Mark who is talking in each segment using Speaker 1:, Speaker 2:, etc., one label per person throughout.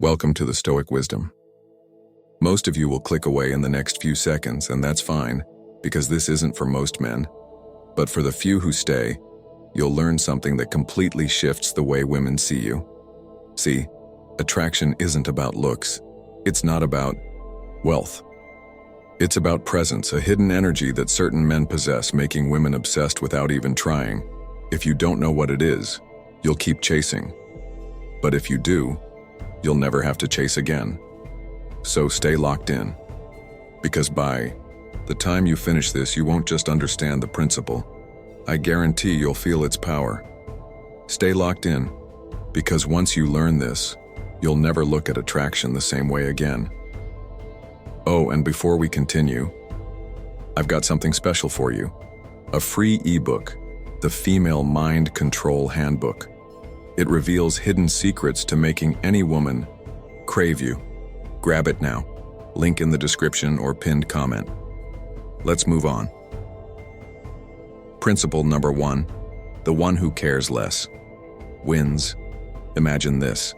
Speaker 1: Welcome to the Stoic Wisdom. Most of you will click away in the next few seconds, and that's fine, because this isn't for most men. But for the few who stay, you'll learn something that completely shifts the way women see you. See, attraction isn't about looks. It's not about wealth. It's about presence, a hidden energy that certain men possess, making women obsessed without even trying. If you don't know what it is, you'll keep chasing. But if you do, you'll never have to chase again. So stay locked in. Because by the time you finish this, you won't just understand the principle. I guarantee you'll feel its power. Stay locked in, because once you learn this, you'll never look at attraction the same way again. Oh, and before we continue, I've got something special for you. A free ebook, The Female Mind Control Handbook. It reveals hidden secrets to making any woman crave you. Grab it now. Link in the description or pinned comment. Let's move on. Principle number 1. The one who cares less wins. Imagine this.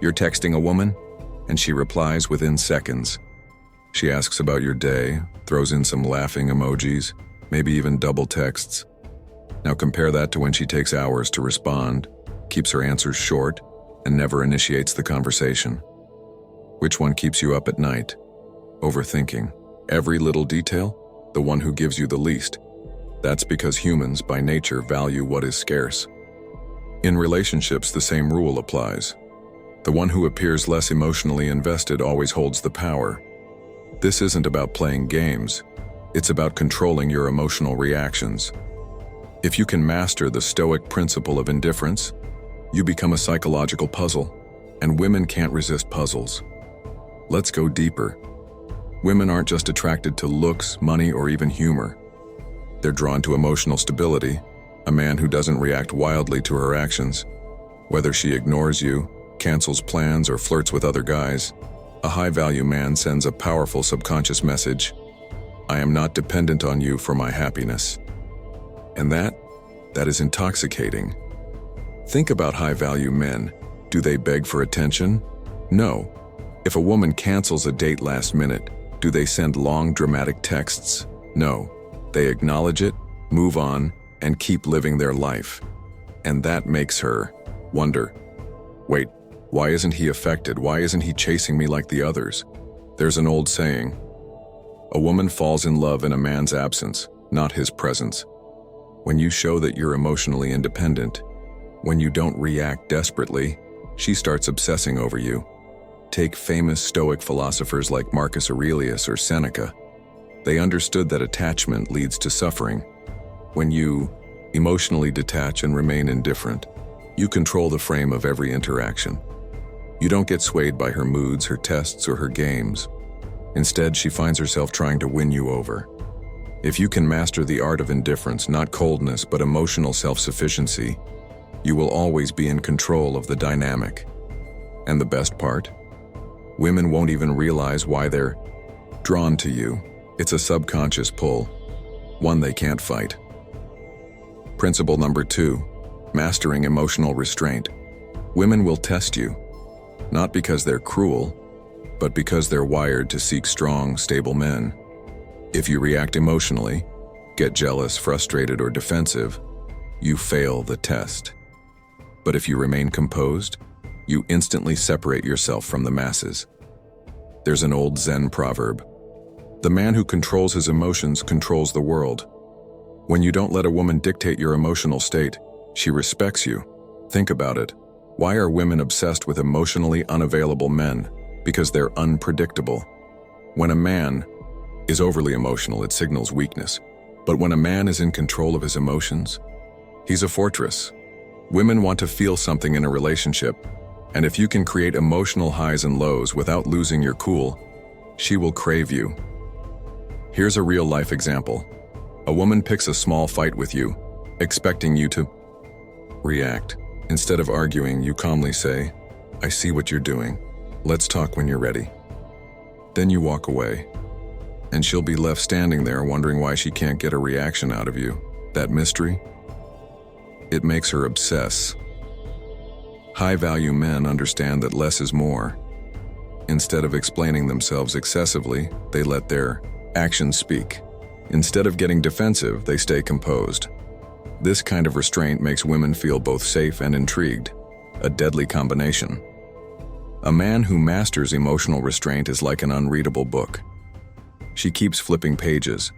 Speaker 1: You're texting a woman, and she replies within seconds. She asks about your day, throws in some laughing emojis, maybe even double texts. Now compare that to when she takes hours to respond, keeps her answers short, and never initiates the conversation. Which one keeps you up at night? Overthinking every little detail? The one who gives you the least. That's because humans, by nature, value what is scarce. In relationships, the same rule applies. The one who appears less emotionally invested always holds the power. This isn't about playing games. It's about controlling your emotional reactions. If you can master the Stoic principle of indifference, you become a psychological puzzle, and women can't resist puzzles. Let's go deeper. Women aren't just attracted to looks, money, or even humor. They're drawn to emotional stability, a man who doesn't react wildly to her actions. Whether she ignores you, cancels plans, or flirts with other guys, a high-value man sends a powerful subconscious message: I am not dependent on you for my happiness. And that is intoxicating. Think about high-value men. Do they beg for attention? No. If a woman cancels a date last minute, do they send long, dramatic texts? No. They acknowledge it, move on, and keep living their life. And that makes her wonder, wait, why isn't he affected? Why isn't he chasing me like the others? There's an old saying, a woman falls in love in a man's absence, not his presence. When you show that you're emotionally independent, when you don't react desperately, she starts obsessing over you. Take famous Stoic philosophers like Marcus Aurelius or Seneca. They understood that attachment leads to suffering. When you emotionally detach and remain indifferent, you control the frame of every interaction. You don't get swayed by her moods, her tests, or her games. Instead, she finds herself trying to win you over. If you can master the art of indifference, not coldness, but emotional self-sufficiency, you will always be in control of the dynamic. And the best part? Women won't even realize why they're drawn to you. It's a subconscious pull, one they can't fight. Principle number 2, mastering emotional restraint. Women will test you, not because they're cruel, but because they're wired to seek strong, stable men. If you react emotionally, get jealous, frustrated, or defensive, you fail the test. But if you remain composed, you instantly separate yourself from the masses. There's an old Zen proverb: the man who controls his emotions controls the world. When you don't let a woman dictate your emotional state, she respects you. Think about it. Why are women obsessed with emotionally unavailable men? Because they're unpredictable. When a man is overly emotional, it signals weakness. But when a man is in control of his emotions, he's a fortress. Women want to feel something in a relationship, and if you can create emotional highs and lows without losing your cool, she will crave you. Here's a real-life example. A woman picks a small fight with you, expecting you to react. Instead of arguing, you calmly say, I see what you're doing. Let's talk when you're ready. Then you walk away, and she'll be left standing there wondering why she can't get a reaction out of you. That mystery? It makes her obsess. High-value men understand that less is more. Instead of explaining themselves excessively, they let their actions speak. Instead of getting defensive, they stay composed. This kind of restraint makes women feel both safe and intrigued, a deadly combination. A man who masters emotional restraint is like an unreadable book. She keeps flipping pages,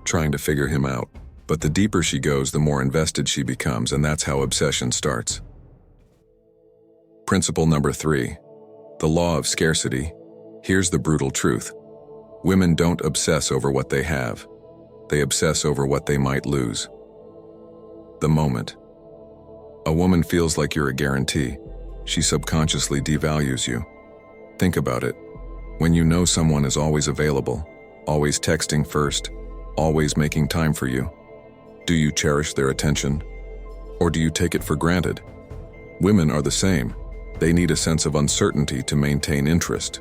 Speaker 1: trying to figure him out. But the deeper she goes, the more invested she becomes, and that's how obsession starts. Principle number 3, the law of scarcity. Here's the brutal truth. Women don't obsess over what they have. They obsess over what they might lose. The moment. A woman feels like you're a guarantee. She subconsciously devalues you. Think about it. When you know someone is always available, always texting first, always making time for you, do you cherish their attention? Or do you take it for granted? Women are the same. They need a sense of uncertainty to maintain interest.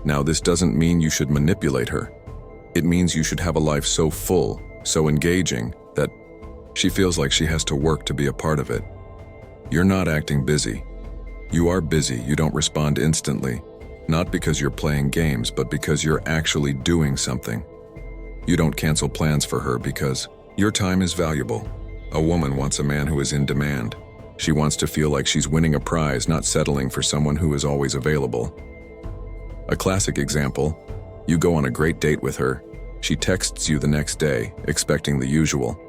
Speaker 1: Now, this doesn't mean you should manipulate her. It means you should have a life so full, so engaging, that she feels like she has to work to be a part of it. You're not acting busy. You are busy. You don't respond instantly, not because you're playing games, but because you're actually doing something. You don't cancel plans for her because your time is valuable. A woman wants a man who is in demand. She wants to feel like she's winning a prize, not settling for someone who is always available. A classic example, you go on a great date with her. She texts you the next day, expecting the usual.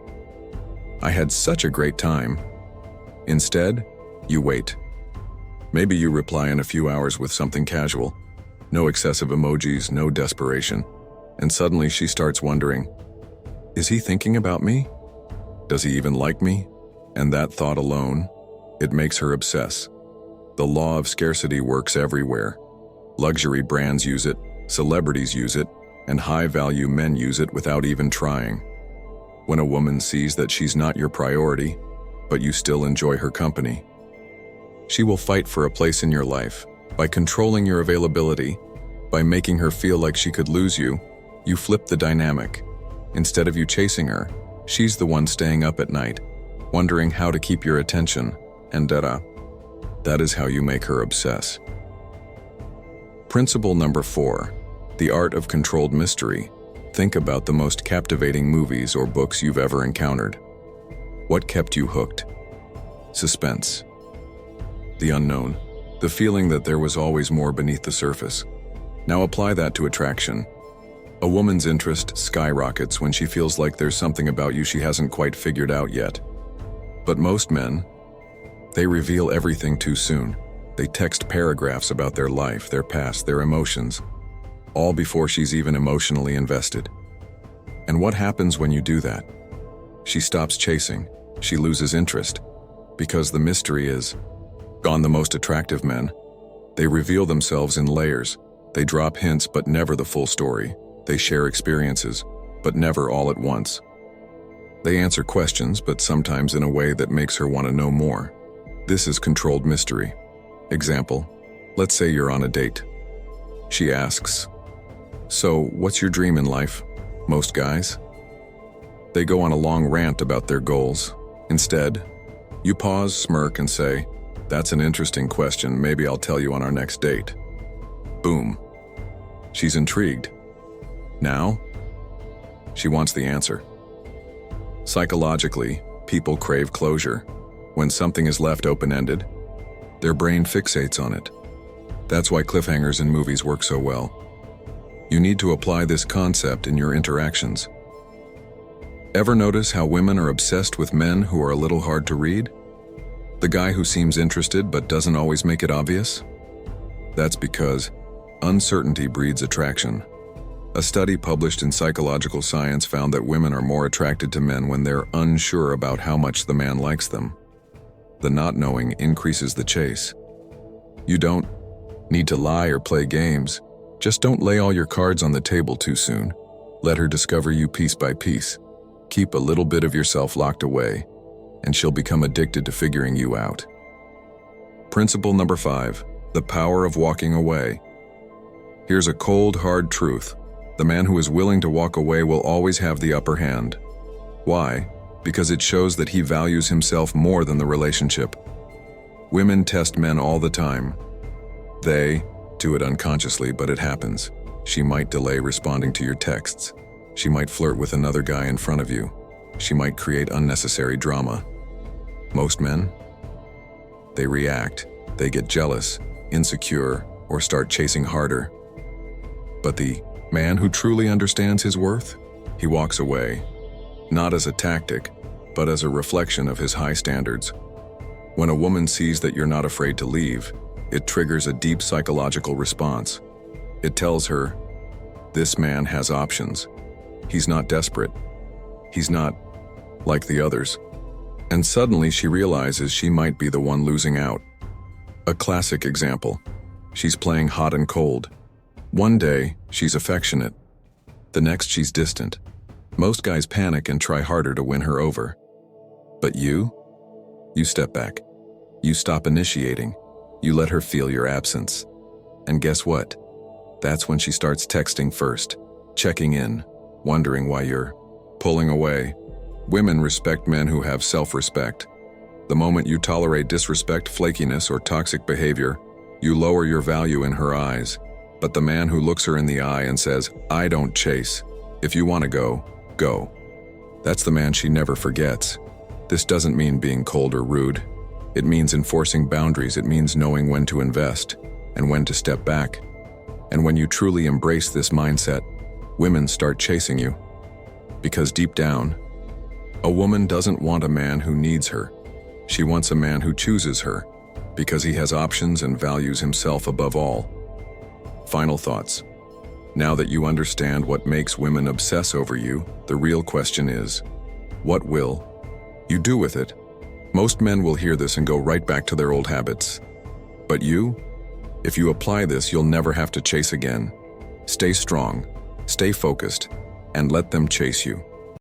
Speaker 1: "I had such a great time." Instead, you wait. Maybe you reply in a few hours with something casual. No excessive emojis, no desperation. And suddenly she starts wondering, is he thinking about me? Does he even like me? And that thought alone, it makes her obsess. The law of scarcity works everywhere. Luxury brands use it, celebrities use it, and high-value men use it without even trying. When a woman sees that she's not your priority, but you still enjoy her company, she will fight for a place in your life. By controlling your availability, by making her feel like she could lose you, you flip the dynamic. Instead of you chasing her, she's the one staying up at night, wondering how to keep your attention, and that is how you make her obsess. Principle number 4, the art of controlled mystery. Think about the most captivating movies or books you've ever encountered. What kept you hooked? Suspense. The unknown. The feeling that there was always more beneath the surface. Now apply that to attraction. A woman's interest skyrockets when she feels like there's something about you she hasn't quite figured out yet. But most men, they reveal everything too soon. They text paragraphs about their life, their past, their emotions, all before she's even emotionally invested. And what happens when you do that? She stops chasing. She loses interest. Because the mystery is gone. The most attractive men, they reveal themselves in layers. They drop hints, but never the full story. They share experiences, but never all at once. They answer questions, but sometimes in a way that makes her want to know more. This is controlled mystery. Example, let's say you're on a date. She asks, "So, what's your dream in life?" Most guys, they go on a long rant about their goals. Instead, you pause, smirk, and say, "That's an interesting question. Maybe I'll tell you on our next date." Boom. She's intrigued. Now, she wants the answer. Psychologically, people crave closure. When something is left open-ended, their brain fixates on it. That's why cliffhangers in movies work so well. You need to apply this concept in your interactions. Ever notice how women are obsessed with men who are a little hard to read? The guy who seems interested but doesn't always make it obvious? That's because uncertainty breeds attraction. A study published in Psychological Science found that women are more attracted to men when they're unsure about how much the man likes them. The not knowing increases the chase. You don't need to lie or play games. Just don't lay all your cards on the table too soon. Let her discover you piece by piece. Keep a little bit of yourself locked away, and she'll become addicted to figuring you out. Principle number 5, the power of walking away. Here's a cold, hard truth. The man who is willing to walk away will always have the upper hand. Why? Because it shows that he values himself more than the relationship. Women test men all the time. They do it unconsciously, but it happens. She might delay responding to your texts. She might flirt with another guy in front of you. She might create unnecessary drama. Most men, they react. They get jealous, insecure, or start chasing harder. But the man who truly understands his worth, he walks away, not as a tactic, but as a reflection of his high standards. When a woman sees that you're not afraid to leave, it triggers a deep psychological response. It tells her, this man has options. He's not desperate. He's not like the others. And suddenly she realizes she might be the one losing out. A classic example. She's playing hot and cold. One day, she's affectionate. The next, she's distant. Most guys panic and try harder to win her over. But you step back. You stop initiating. You let her feel your absence. And guess what? That's when she starts texting first, checking in, wondering why you're pulling away. Women respect men who have self-respect. The moment you tolerate disrespect, flakiness, or toxic behavior, you lower your value in her eyes. But the man who looks her in the eye and says, I don't chase. If you want to go, go. That's the man she never forgets. This doesn't mean being cold or rude. It means enforcing boundaries. It means knowing when to invest and when to step back. And when you truly embrace this mindset, women start chasing you. Because deep down, a woman doesn't want a man who needs her. She wants a man who chooses her, because he has options and values himself above all. Final thoughts. Now that you understand what makes women obsess over you, the real question is, what will you do with it? Most men will hear this and go right back to their old habits. But you? If you apply this, you'll never have to chase again. Stay strong, stay focused, and let them chase you.